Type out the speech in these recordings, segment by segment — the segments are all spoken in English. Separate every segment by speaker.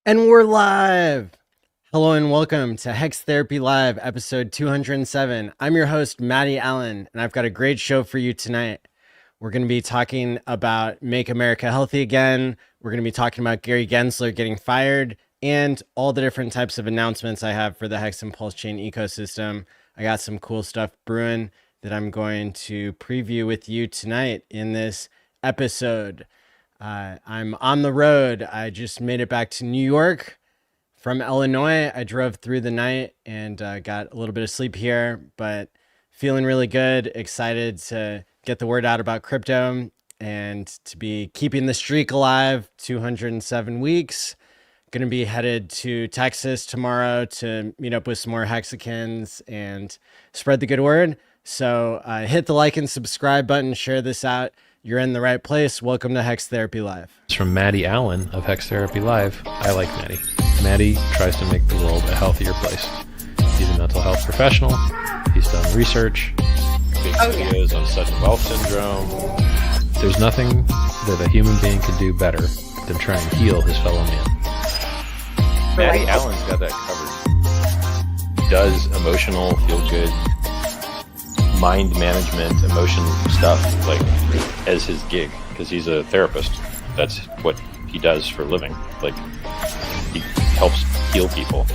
Speaker 1: And we're live. Hello and welcome to Hex Therapy Live, episode 207. I'm your host, Maddie Allen, and I've got a great show for you tonight. We're going to be talking about Make America Healthy Again. We're going to be talking about Gary Gensler getting fired and all the different types of announcements I have for the Hex and Pulse Chain ecosystem. I got some cool stuff brewing that I'm going to preview with you tonight in this episode. I'm on the road. I just made it back to New York from Illinois. I drove through the night and got a little bit of sleep here, but feeling really good, excited to get the word out about crypto and to be keeping the streak alive. 207 weeks. Going to be headed to Texas tomorrow to meet up with some more Hexicans and spread the good word. So hit the like and subscribe button, share this out. You're in the right place. Welcome to Hex Therapy Live.
Speaker 2: It's from Maddie Allen of Hex Therapy Live. I like Maddie. Maddie tries to make the world a healthier place. He's a mental health professional. He's done research.
Speaker 3: Big videos on sudden wealth syndrome.
Speaker 2: There's nothing that a human being can do better than try and heal his fellow man.
Speaker 3: Maddie Allen's got that covered. Does emotional, feel-good, mind management, emotion stuff like as his gig because he's a therapist. That's what he does for a living. Like he helps heal people.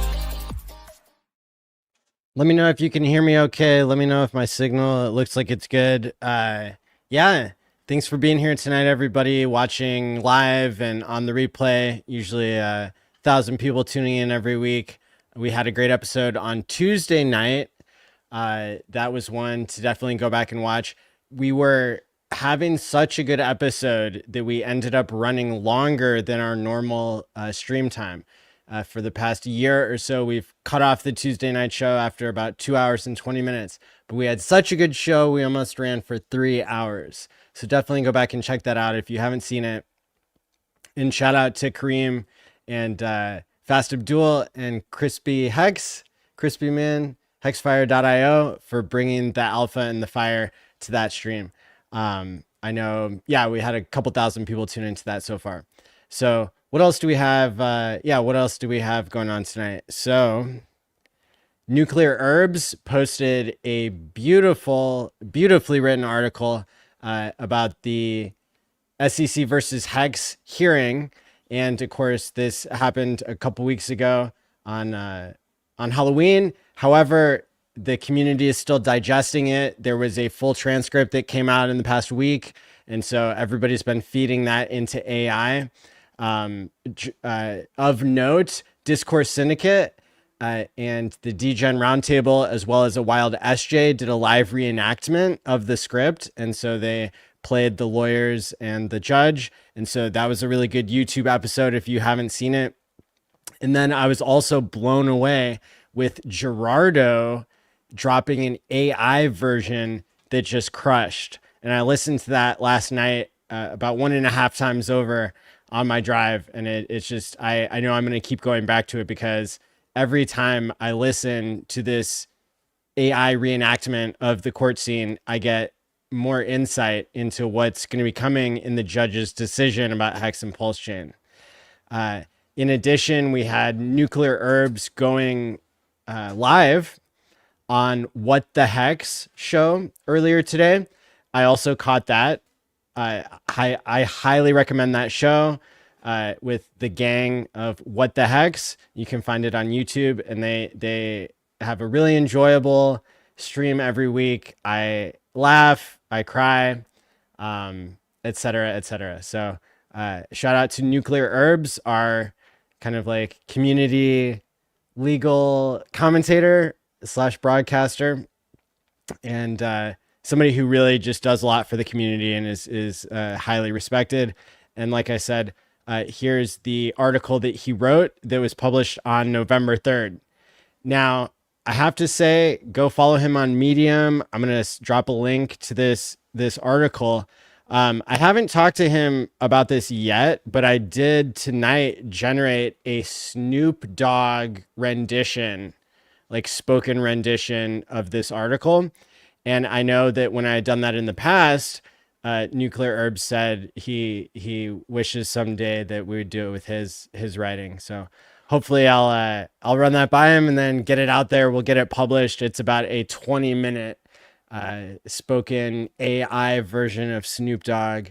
Speaker 1: Let me know if you can hear me okay. Let me know if my signal, it looks like it's good. Yeah, thanks for being here tonight, everybody watching live and on the replay. Usually 1,000 people tuning in every week. We had a great episode on Tuesday night. That was one to definitely go back and watch. We were having such a good episode that we ended up running longer than our normal stream time. For the past year or so, we've cut off the Tuesday night show after about 2 hours and 20 minutes. But we had such a good show, we almost ran for 3 hours. So definitely go back and check that out if you haven't seen it. And shout out to Kareem and Fast Abdul and Crispy Man, hexfire.io for bringing the alpha and the fire to that stream. I know, yeah, we had a couple thousand people tune into that so far. So what else do we have? What else do we have going on tonight? So Nuclear Herbs posted a beautifully written article about the SEC versus Hex hearing. And of course, this happened a couple weeks ago on Halloween. However, the community is still digesting it. There was a full transcript that came out in the past week. And so everybody's been feeding that into AI. Of note, Discourse Syndicate and the DGen Roundtable, as well as a Wild SJ, did a live reenactment of the script. And so they played the lawyers and the judge. And so that was a really good YouTube episode if you haven't seen it. And then I was also blown away with Gerardo dropping an AI version that just crushed. And I listened to that last night about 1.5 times over on my drive. And it's just, I know I'm going to keep going back to it because every time I listen to this AI reenactment of the court scene, I get more insight into what's going to be coming in the judge's decision about Hex and Pulse Chain. In addition, we had Nuclear Herbs going live on What the Hex show earlier today. I also caught that. I highly recommend that show with the gang of What the Hex. You can find it on YouTube, and they have a really enjoyable stream every week. I laugh, I cry, etc., etc. So shout out to Nuclear Herbs, our kind of like community legal commentator / broadcaster, and somebody who really just does a lot for the community and is highly respected. And like I said, here's the article that he wrote that was published on November 3rd. Now, I have to say, go follow him on Medium. I'm going to drop a link to this article. I haven't talked to him about this yet, but I did tonight generate a Snoop Dogg rendition, like spoken rendition of this article. And I know that when I had done that in the past, Nuclear Herbs said he wishes someday that we would do it with his writing. So hopefully I'll run that by him and then get it out there. We'll get it published. It's about a 20-minute spoken AI version of Snoop Dogg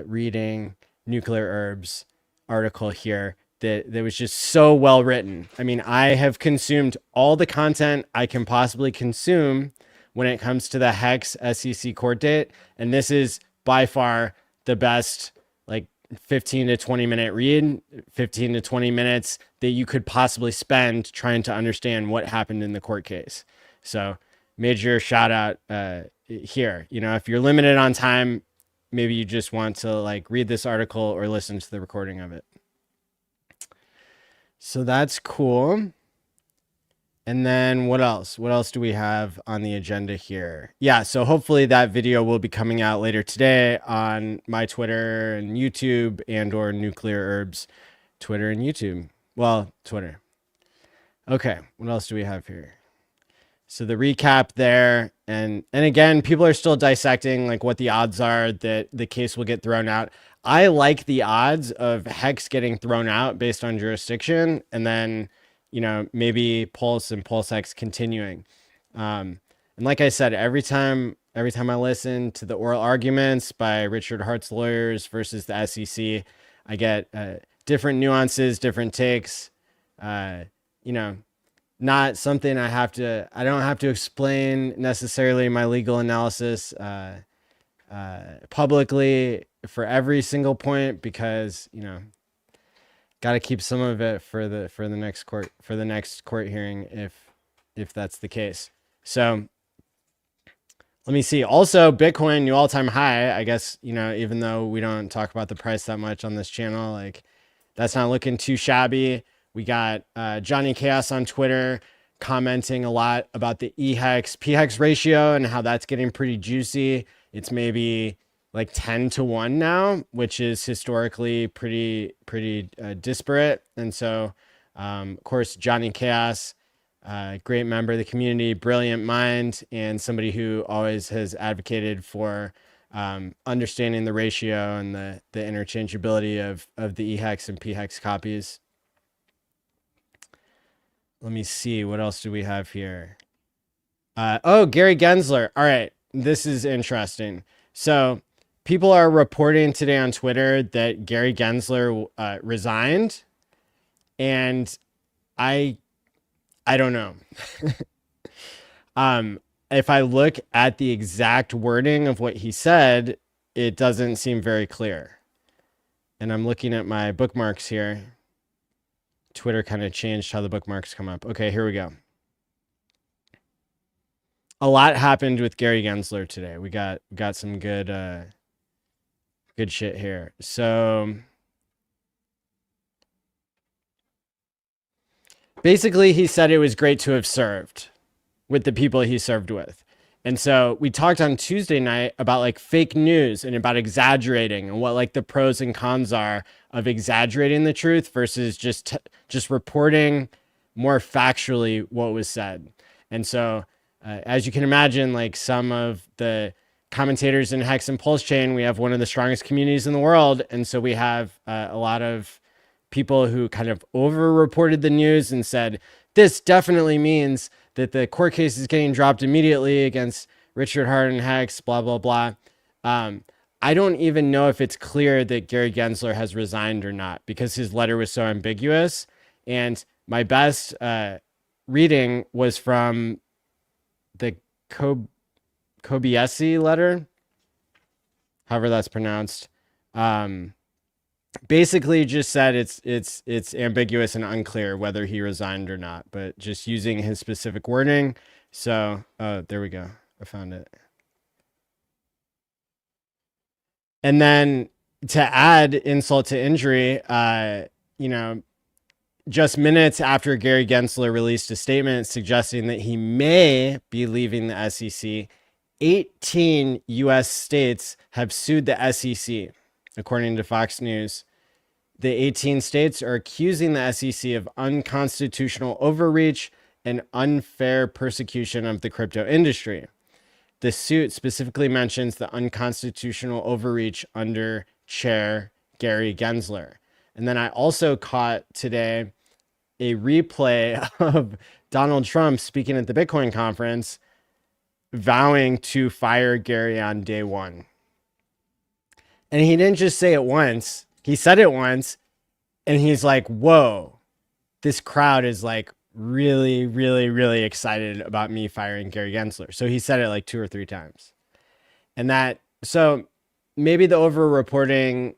Speaker 1: reading Nuclear Herbs article here that was just so well written. I mean, I have consumed all the content I can possibly consume when it comes to the Hex SEC court date, and this is by far the best, like 15 to 20 minute read, 15 to 20 minutes that you could possibly spend trying to understand what happened in the court case. So major shout out here. You know, if you're limited on time, maybe you just want to like read this article or listen to the recording of it. So that's cool. And then what else? What else do we have on the agenda here? Yeah, so hopefully that video will be coming out later today on my Twitter and YouTube and or Nuclear Herbs Twitter and YouTube. Well, Twitter. Okay, what else do we have here? So the recap there, and again, people are still dissecting like what the odds are that the case will get thrown out. I like the odds of Hex getting thrown out based on jurisdiction, and then, you know, maybe Pulse and PulseX continuing. And like I said, every time I listen to the oral arguments by Richard Hart's lawyers versus the SEC, I get different nuances, different takes. You know, not something I don't have to explain necessarily my legal analysis publicly for every single point, because, you know, got to keep some of it for the next court hearing if that's the case. So let me see. Also, Bitcoin new all-time high. I guess, you know, even though we don't talk about the price that much on this channel, like that's not looking too shabby. We got Johnny Chaos on Twitter commenting a lot about the EHEX PHEX ratio and how that's getting pretty juicy. It's maybe like 10-1 now, which is historically pretty disparate. And so, of course, Johnny Chaos, great member of the community, brilliant mind, and somebody who always has advocated for understanding the ratio and the interchangeability of the EHEX and PHEX copies. Let me see. What else do we have here? Oh, Gary Gensler. All right. This is interesting. So people are reporting today on Twitter that Gary Gensler resigned. And I don't know. If I look at the exact wording of what he said, it doesn't seem very clear. And I'm looking at my bookmarks here. Twitter kind of changed how the bookmarks come up. Okay, here we go. A lot happened with Gary Gensler today. We got some good shit here. So basically, he said it was great to have served with the people he served with. And so we talked on Tuesday night about like fake news and about exaggerating and what like the pros and cons are of exaggerating the truth versus just reporting more factually what was said. And so as you can imagine, like some of the commentators in Hex and Pulse Chain, we have one of the strongest communities in the world. And so we have a lot of people who kind of over-reported the news and said, this definitely means that the court case is getting dropped immediately against Richard Hart and Hex, blah, blah, blah. I don't even know if it's clear that Gary Gensler has resigned or not because his letter was so ambiguous. And my best reading was from the Kobiesi letter, however that's pronounced. Basically just said it's ambiguous and unclear whether he resigned or not, but just using his specific wording. So there we go. I found it. And then to add insult to injury, you know, just minutes after Gary Gensler released a statement suggesting that he may be leaving the SEC, 18 U.S. states have sued the SEC. According to Fox News, the 18 states are accusing the SEC of unconstitutional overreach and unfair persecution of the crypto industry. The suit specifically mentions the unconstitutional overreach under Chair Gary Gensler. And then I also caught today a replay of Donald Trump speaking at the Bitcoin conference, vowing to fire Gary on day one. And he didn't just say it once, he said it once, and he's like, whoa, this crowd is like really, really, really excited about me firing Gary Gensler. So he said it like 2 or 3 times. And so maybe the over reporting,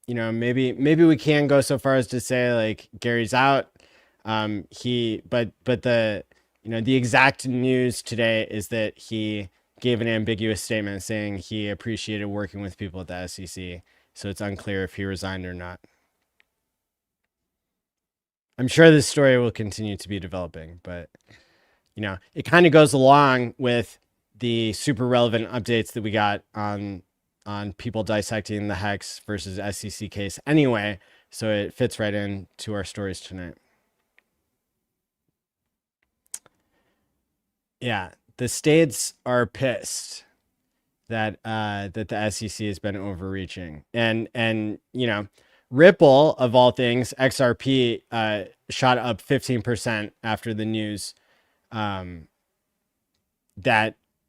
Speaker 1: maybe we can go so far as to say like Gary's out. But the exact news today is that he gave an ambiguous statement saying he appreciated working with people at the SEC. So it's unclear if he resigned or not. I'm sure this story will continue to be developing, but it kind of goes along with the super relevant updates that we got on people dissecting the Hex versus SEC case anyway. So it fits right into our stories tonight. Yeah, the states are pissed that the SEC has been overreaching, and Ripple, of all things, XRP, shot up 15% after the news that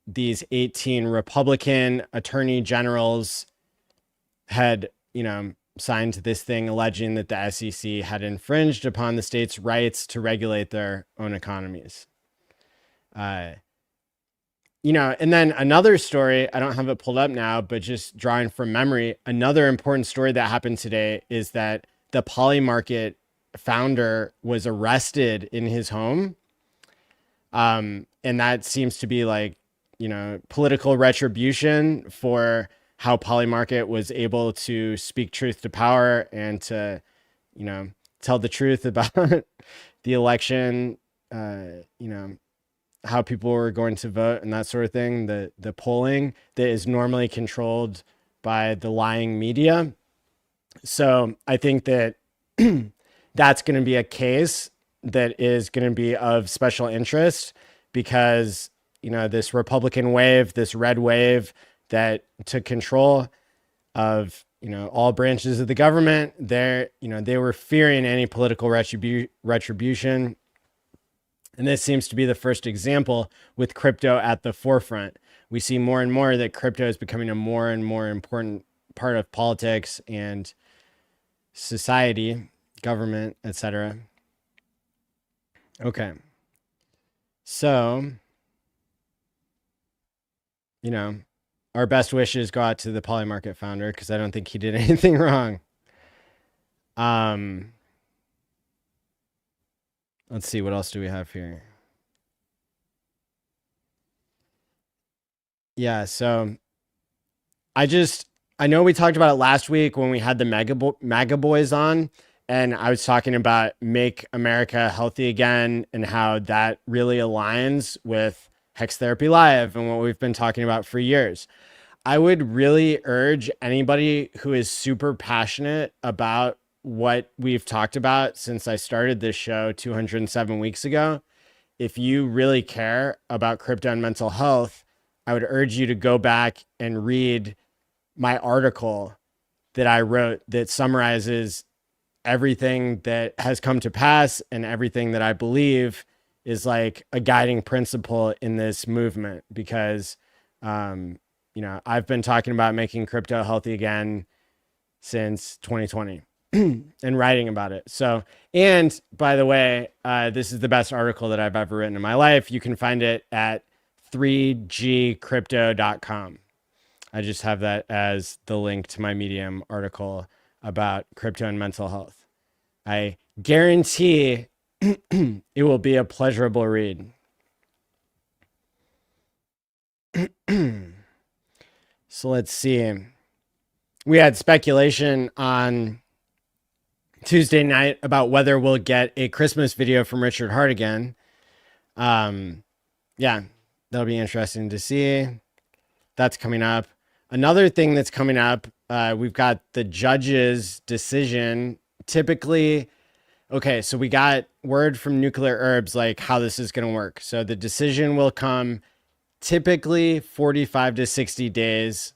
Speaker 1: these 18 Republican attorney generals had, signed this thing alleging that the SEC had infringed upon the state's rights to regulate their own economies. And then another story, I don't have it pulled up now, but just drawing from memory, another important story that happened today is that the Polymarket founder was arrested in his home. And that seems to be like, political retribution for how Polymarket was able to speak truth to power and to, tell the truth about the election, how people were going to vote and that sort of thing, the polling that is normally controlled by the lying media. So I think that that's going to be a case that is going to be of special interest because, this Republican wave, this red wave that took control of, all branches of the government, they were fearing any political retribution. And this seems to be the first example with crypto at the forefront. We see more and more that crypto is becoming a more and more important part of politics and society, government, etc. Okay. So, our best wishes go out to the Polymarket founder because I don't think he did anything wrong. Let's see, what else do we have here? Yeah, so I know we talked about it last week when we had the MAGA boys on, and I was talking about Make America Healthy Again and how that really aligns with Hex Therapy Live and what we've been talking about for years. I would really urge anybody who is super passionate about what we've talked about since I started this show 207 weeks ago. If you really care about crypto and mental health, I would urge you to go back and read my article that I wrote that summarizes everything that has come to pass and everything that I believe is like a guiding principle in this movement because, I've been talking about making crypto healthy again since 2020. And writing about it. So, and by the way, this is the best article that I've ever written in my life. You can find it at 3gcrypto.com. I just have that as the link to my Medium article about crypto and mental health. I guarantee it will be a pleasurable read. So let's see. We had speculation on Tuesday night about whether we'll get a Christmas video from Richard Hart again. Yeah, that'll be interesting to see. That's coming up. Another thing that's coming up, we've got the judge's decision. Typically, okay, so we got word from Nuclear Herbs like how this is going to work. So the decision will come typically 45 to 60 days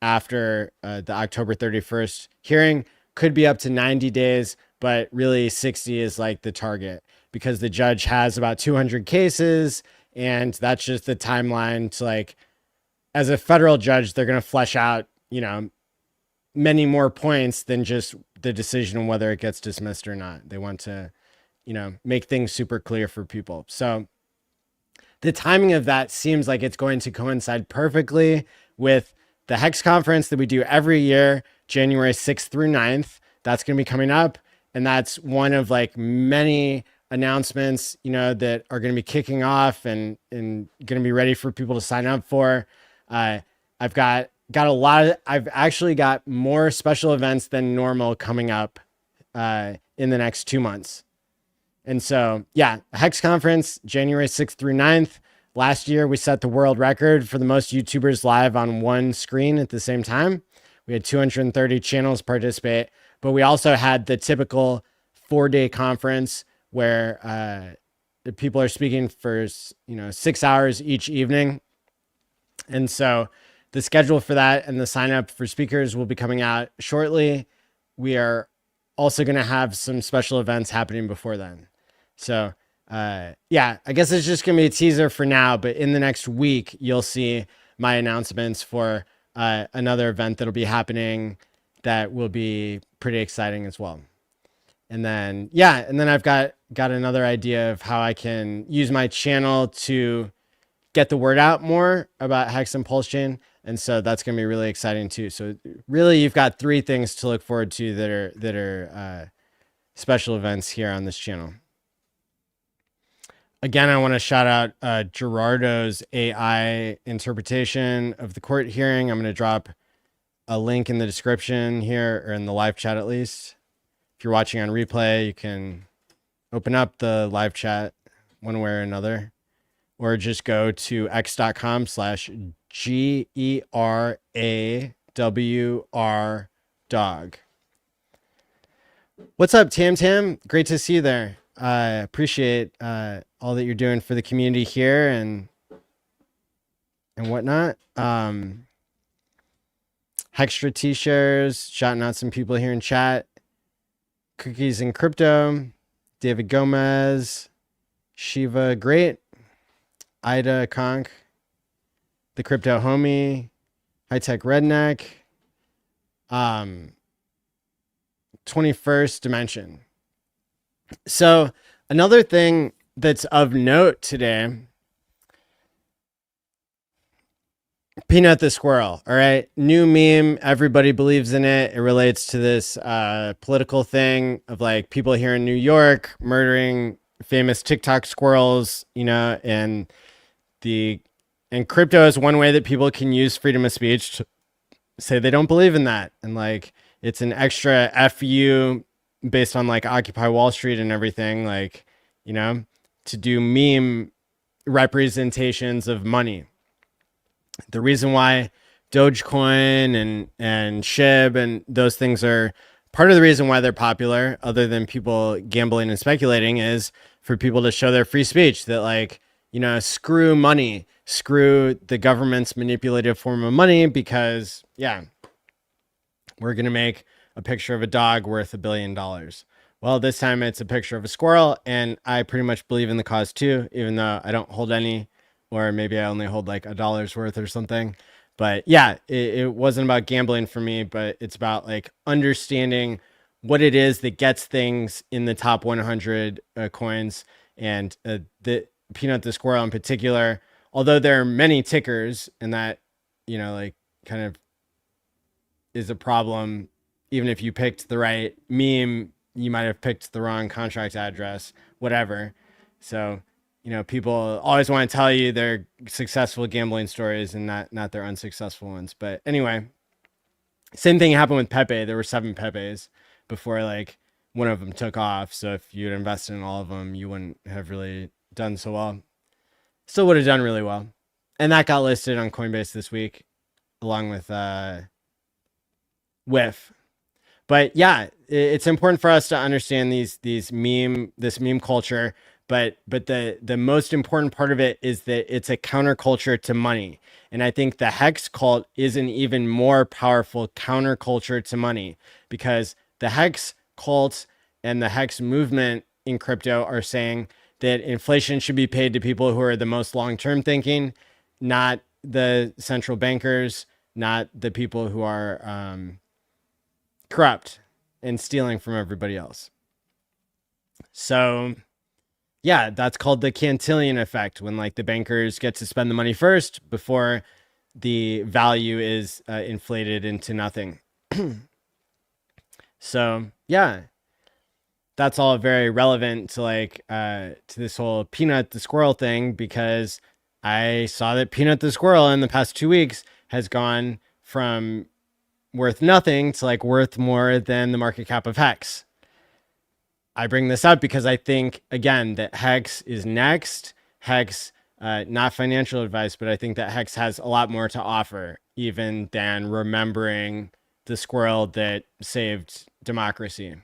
Speaker 1: after the October 31st hearing, could be up to 90 days, but really 60 is like the target because the judge has about 200 cases, and that's just the timeline to, like, as a federal judge, they're going to flesh out, many more points than just the decision on whether it gets dismissed or not. They want to, make things super clear for people. So the timing of that seems like it's going to coincide perfectly with the Hex conference that we do every year, January 6th through 9th. That's going to be coming up. And that's one of like many announcements, that are going to be kicking off and going to be ready for people to sign up for. I've got I've actually got more special events than normal coming up in the next 2 months. And so, yeah, Hex conference, January 6th through 9th. Last year, we set the world record for the most YouTubers live on one screen at the same time. We had 230 channels participate, but we also had the typical 4-day conference where the people are speaking for 6 hours each evening. And so the schedule for that and the sign up for speakers will be coming out shortly. We are also going to have some special events happening before then. So yeah, I guess it's just going to be a teaser for now, but in the next week, you'll see my announcements for another event that'll be happening that will be pretty exciting as well. And then, yeah, and then I've got another idea of how I can use my channel to get the word out more about Hex and Pulse Chain. And so that's going to be really exciting too. So really, you've got 3 things to look forward to that are special events here on this channel. Again, I want to shout out Gerardo's AI interpretation of the court hearing. I'm going to drop a link in the description here, or in the live chat at least. If you're watching on replay, you can open up the live chat one way or another, or just go to x.com/GERAWR dog. What's up, Tam Tam? Great to see you there. I appreciate all that you're doing for the community here and whatnot. Hextra T-shares, shouting out some people here in chat. Cookies and Crypto, David Gomez, Shiva Great, Ida Conk, the Crypto Homie, High Tech Redneck, 21st Dimension. So another thing that's of note today, Peanut the Squirrel. All right. New meme. Everybody believes in it. It relates to this political thing of like people here in New York murdering famous TikTok squirrels, and crypto is one way that people can use freedom of speech to say they don't believe in that. And like, it's an extra FU based on like Occupy Wall Street and everything, like, to do meme representations of money. The reason why Dogecoin and SHIB and those things are part of the reason why they're popular, other than people gambling and speculating, is for people to show their free speech that, like, screw money, screw the government's manipulative form of money, because, yeah, we're going to make a picture of a dog worth $1 billion. Well, this time it's a picture of a squirrel, and I pretty much believe in the cause too, even though I don't hold any, or maybe I only hold like $1 worth or something. But yeah, it wasn't about gambling for me, but it's about like understanding what it is that gets things in the top 100 coins. And the Peanut the Squirrel in particular, although there are many tickers, and that, like kind of is a problem. Even if you picked the right meme, you might have picked the wrong contract address, whatever. So, people always want to tell you their successful gambling stories and not their unsuccessful ones. But anyway, same thing happened with Pepe. There were 7 Pepes before like one of them took off. So if you had invested in all of them, you wouldn't have really done so well. Still would have done really well. And that got listed on Coinbase this week, along with WIF. But yeah, it's important for us to understand this meme culture. but the most important part of it is that it's a counterculture to money. And I think the Hex cult is an even more powerful counterculture to money, because the Hex cult and the Hex movement in crypto are saying that inflation should be paid to people who are the most long-term thinking, not the central bankers, not the people who are corrupt and stealing from everybody else. So yeah, that's called the Cantillon effect, when like the bankers get to spend the money first before the value is inflated into nothing. So yeah, that's all very relevant to like to this whole Peanut the squirrel thing, because I saw that Peanut the squirrel in the past 2 weeks has gone from worth nothing to like worth more than the market cap of Hex. I bring this up because I think, again, that Hex is next. Hex, not financial advice, but I think that Hex has a lot more to offer, even than remembering the squirrel that saved democracy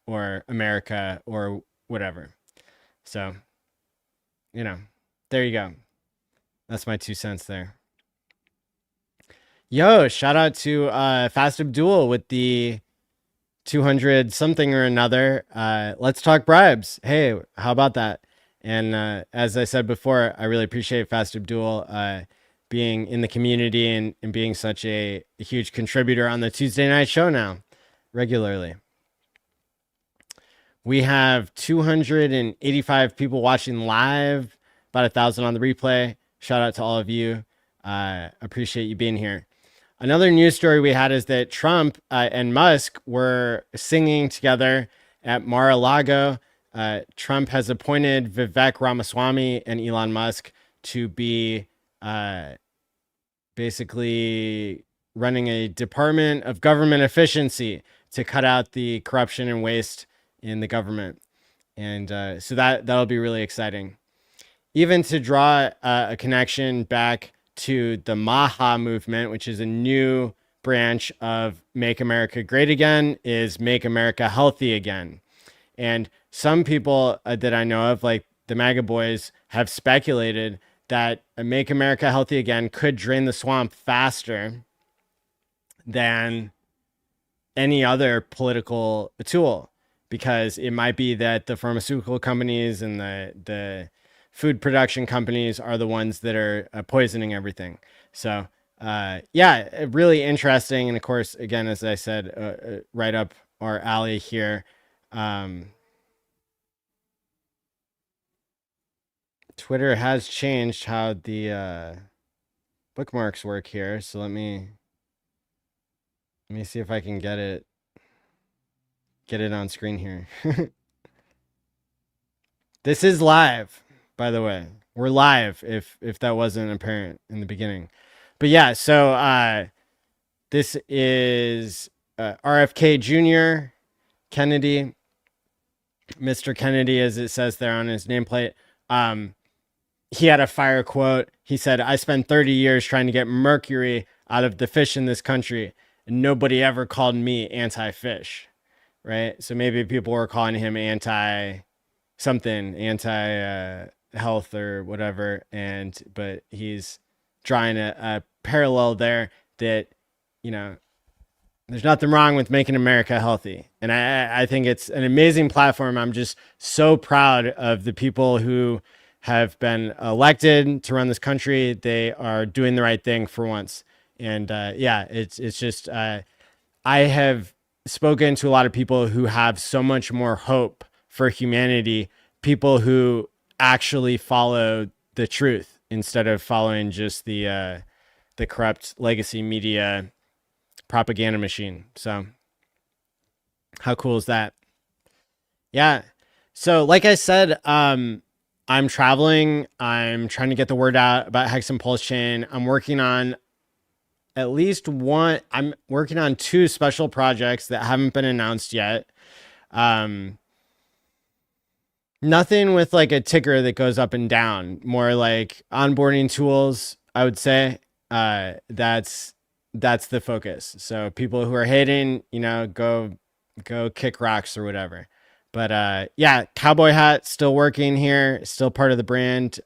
Speaker 1: or America or whatever. So, you know, there you go. That's my 2 cents there. Yo, shout out to Fast Abdul with the 200 something or another. Let's talk bribes. Hey, how about that? And as I said before, I really appreciate Fast Abdul being in the community and being such a huge contributor on the Tuesday night show now regularly. We have 285 people watching live, about 1,000 on the replay. Shout out to all of you. Appreciate you being here. Another news story we had is that Trump and Musk were singing together at Mar-a-Lago. Trump has appointed Vivek Ramaswamy and Elon Musk to be basically running a Department of Government Efficiency to cut out the corruption and waste in the government. And so that'll be really exciting. Even to draw a connection back to the MAHA movement, which is a new branch of Make America Great Again, is Make America Healthy Again. And some people that I know of, like the MAGA boys, have speculated that Make America Healthy Again could drain the swamp faster than any other political tool, because it might be that the pharmaceutical companies and the food production companies are the ones that are poisoning everything. So yeah, really interesting. And of course, again, as I said, right up our alley here. Twitter has changed how the bookmarks work here. So let me see if I can get it on screen here. This is live, by the way. We're live, if that wasn't apparent in the beginning. But yeah, so this is RFK Jr. Kennedy, Mr. Kennedy, as it says there on his nameplate. He had a fire quote. He said, "I spent 30 years trying to get mercury out of the fish in this country, and nobody ever called me anti-fish." Right? So maybe people were calling him anti-something, anti-health or whatever. But he's drawing a parallel there that, you know, there's nothing wrong with making America healthy. And I think it's an amazing platform. I'm just so proud of the people who have been elected to run this country. They are doing the right thing for once. And yeah, it's just, I have spoken to a lot of people who have so much more hope for humanity, people who actually follow the truth instead of following just the corrupt legacy media propaganda machine. So how cool is that? Yeah. So like I said, I'm traveling. I'm trying to get the word out about Hex and Pulse Chain. I'm working on at least one. I'm working on 2 special projects that haven't been announced yet. Nothing with like a ticker that goes up and down, more like onboarding tools, I would say. That's the focus. So people who are hating, you know, go kick rocks or whatever. But yeah, cowboy hat still working here, still part of the brand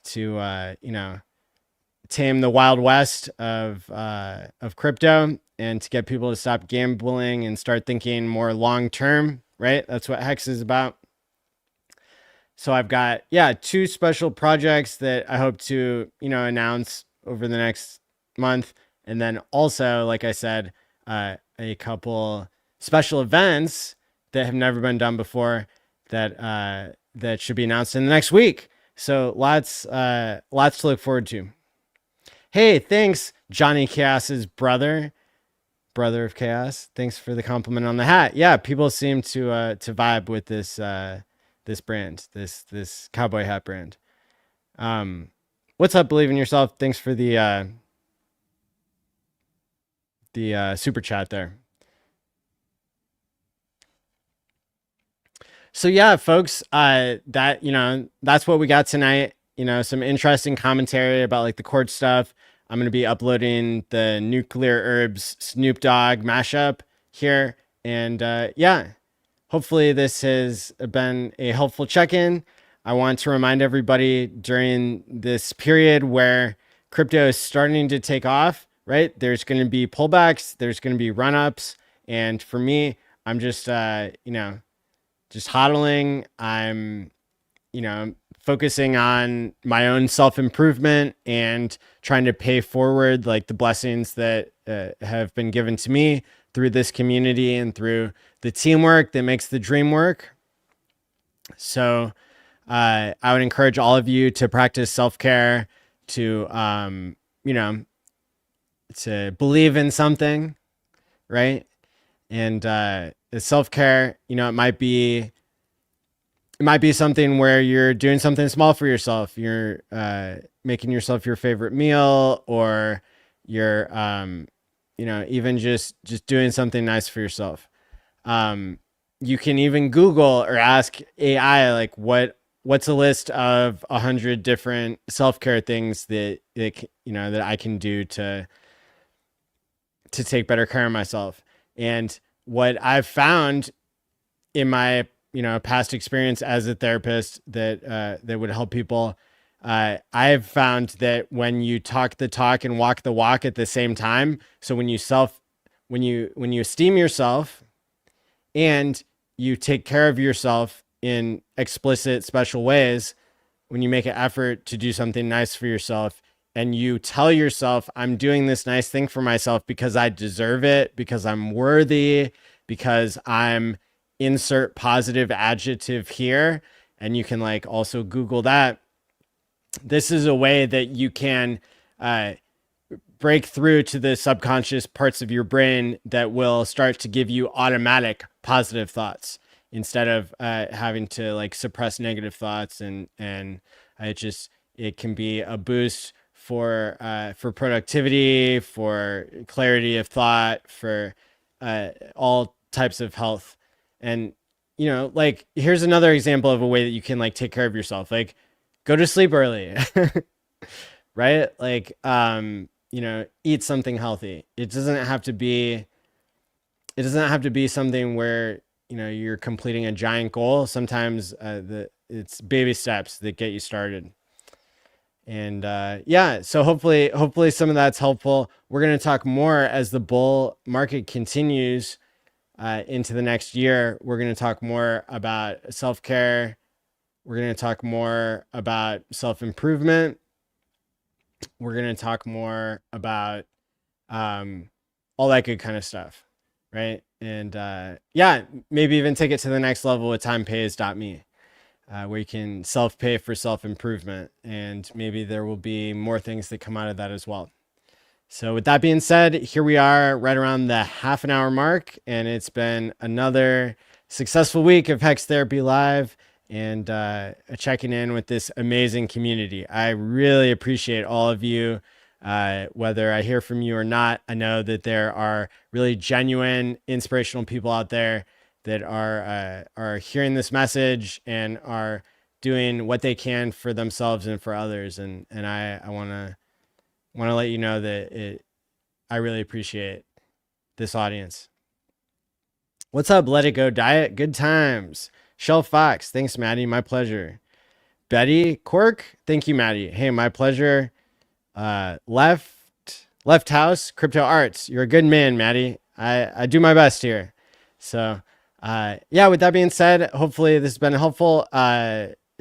Speaker 1: to tame the wild west of crypto and to get people to stop gambling and start thinking more long term, right? That's what Hex is about. So I've got, yeah, 2 special projects that I hope to, announce over the next month. And then also, like I said, a couple special events that have never been done before that should be announced in the next week. So lots to look forward to. Hey, thanks, Johnny Chaos's brother of Chaos. Thanks for the compliment on the hat. Yeah, people seem to vibe with this this brand, this cowboy hat brand. What's up, Believe in Yourself? Thanks for the super chat there. So yeah, folks, that's what we got tonight. Some interesting commentary about like the chord stuff. I'm going to be uploading the Nuclear Herbs Snoop Dogg mashup here. And yeah, hopefully this has been a helpful check-in. I want to remind everybody during this period where crypto is starting to take off, right? There's going to be pullbacks, there's going to be run-ups. And for me, I'm just, just hodling. I'm, focusing on my own self-improvement and trying to pay forward like the blessings that have been given to me through this community and through the teamwork that makes the dream work. So I would encourage all of you to practice self-care, to, to believe in something, right? And the self-care, it might be something where you're doing something small for yourself. You're making yourself your favorite meal, or you're, even just doing something nice for yourself. You can even Google or ask AI, like what's a list of 100 different self-care things that I can do to take better care of myself. And what I've found in my past experience as a therapist that would help people, I've found that when you talk the talk and walk the walk at the same time, so when you esteem yourself and you take care of yourself in explicit, special ways, when you make an effort to do something nice for yourself and you tell yourself, I'm doing this nice thing for myself because I deserve it, because I'm worthy, because I'm insert positive adjective here. And you can like also Google that. This is a way that you can break through to the subconscious parts of your brain that will start to give you automatic positive thoughts instead of having to like suppress negative thoughts. And it can be a boost for productivity, for clarity of thought, for all types of health. And, like, here's another example of a way that you can like take care of yourself. Like, go to sleep early, right? Like, eat something healthy. It doesn't have to be something where, you're completing a giant goal. Sometimes it's baby steps that get you started. And yeah, so hopefully some of that's helpful. We're going to talk more as the bull market continues into the next year. We're going to talk more about self-care. We're going to talk more about self-improvement. We're going to talk more about all that good kind of stuff, right? And yeah, maybe even take it to the next level with timepays.me, where you can self-pay for self-improvement. And maybe there will be more things that come out of that as well. So with that being said, here we are right around the half an hour mark, and it's been another successful week of Hex Therapy Live and checking in with this amazing community. I really appreciate all of you, whether I hear from you or not. I know that there are really genuine, inspirational people out there that are hearing this message and are doing what they can for themselves and for others. And I want to let you know that I really appreciate this audience. What's up, Let It Go Diet? Good times. Shell Fox, thanks, Maddie. My pleasure. Betty Quirk, thank you, Maddie. Hey, my pleasure. Left House, Crypto Arts. You're a good man, Maddie. I do my best here. So, yeah, with that being said, hopefully this has been helpful.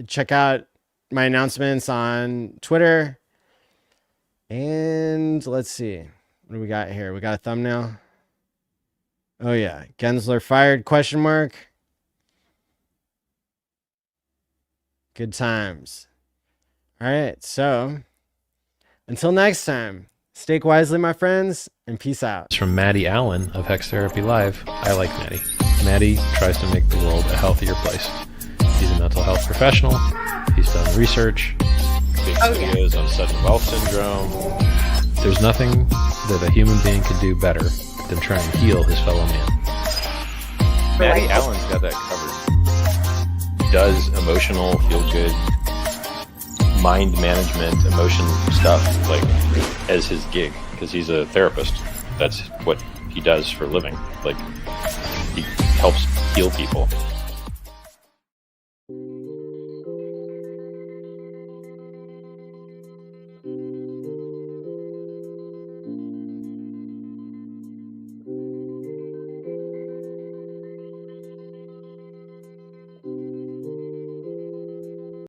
Speaker 1: Check out my announcements on Twitter. And let's see. What do we got here? We got a thumbnail. Oh, yeah. Gensler fired, question mark. Good times. All right. So until next time, stake wisely, my friends, and peace out.
Speaker 2: It's from Maddie Allen of Hex Therapy Live. I like Maddie. Maddie tries to make the world a healthier place. He's a mental health professional. He's done research.
Speaker 3: Big videos on sudden wealth syndrome.
Speaker 2: There's nothing that a human being can do better than try and heal his fellow man.
Speaker 3: Maddie Allen's got that covered. Does emotional, feel-good, mind management, emotion stuff like as his gig because he's a therapist. That's what he does for a living. Like he helps heal people.